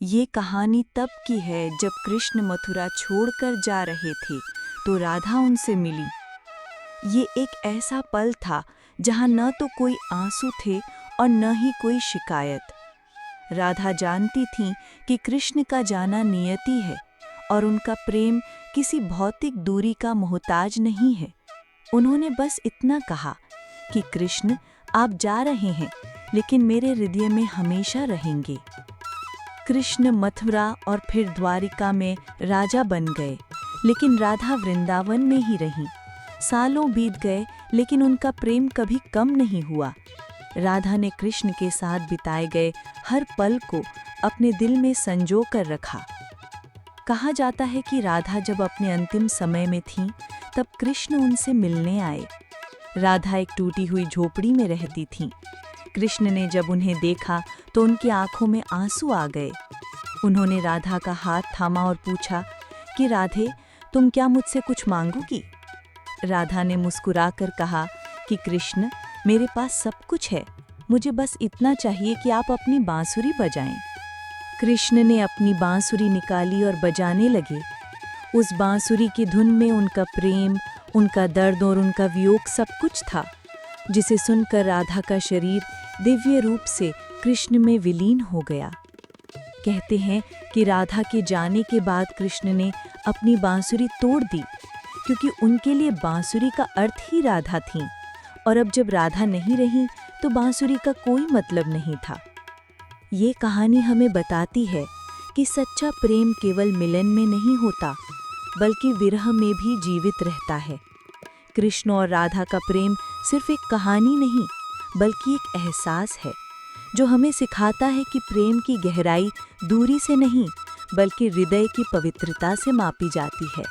ये कहानी तब की है जब कृष्ण मथुरा छोड़कर जा रहे थे तो राधा उनसे मिली। ये एक ऐसा पल था जहाँ न तो कोई आंसू थे और न ही कोई शिकायत। राधा जानती थीं कि कृष्ण का जाना नियति है और उनका प्रेम किसी भौतिक दूरी का मोहताज नहीं है। उन्होंने बस इतना कहा कि कृष्ण, आप जा रहे हैं लेकिन मेरे हृदय में हमेशा रहेंगे। कृष्ण मथुरा और फिर द्वारिका में राजा बन गए, लेकिन राधा वृंदावन में ही रहीं। सालों बीत गए लेकिन उनका प्रेम कभी कम नहीं हुआ। राधा ने कृष्ण के साथ बिताए गए हर पल को अपने दिल में संजो कर रखा। कहा जाता है कि राधा जब अपने अंतिम समय में थीं, तब कृष्ण उनसे मिलने आए। राधा एक टूटी हुई झोपड़ी में रहती थीं। कृष्ण ने जब उन्हें देखा तो उनकी आंखों में आंसू आ गए। उन्होंने राधा का हाथ थामा और पूछा कि राधे, तुम क्या मुझसे कुछ मांगोगी? राधा ने मुस्कुराकर कहा कि कृष्ण, मेरे पास सब कुछ है, मुझे बस इतना चाहिए कि आप अपनी बांसुरी बजाएं। कृष्ण ने अपनी बांसुरी निकाली और बजाने लगे। उस बांसुरी की धुन में उनका प्रेम, उनका दर्द और उनका वियोग सब कुछ था, जिसे सुनकर राधा का शरीर दिव्य रूप से कृष्ण में विलीन हो गया। कहते हैं कि राधा के जाने के बाद कृष्ण ने अपनी बांसुरी तोड़ दी, क्योंकि उनके लिए बांसुरी का अर्थ ही राधा थी, और अब जब राधा नहीं रही तो बांसुरी का कोई मतलब नहीं था। ये कहानी हमें बताती है कि सच्चा प्रेम केवल मिलन में नहीं होता, बल्कि विरह में भी जीवित रहता है। कृष्ण और राधा का प्रेम सिर्फ एक कहानी नहीं, बल्कि एक एहसास है जो हमें सिखाता है कि प्रेम की गहराई दूरी से नहीं, बल्कि हृदय की पवित्रता से मापी जाती है।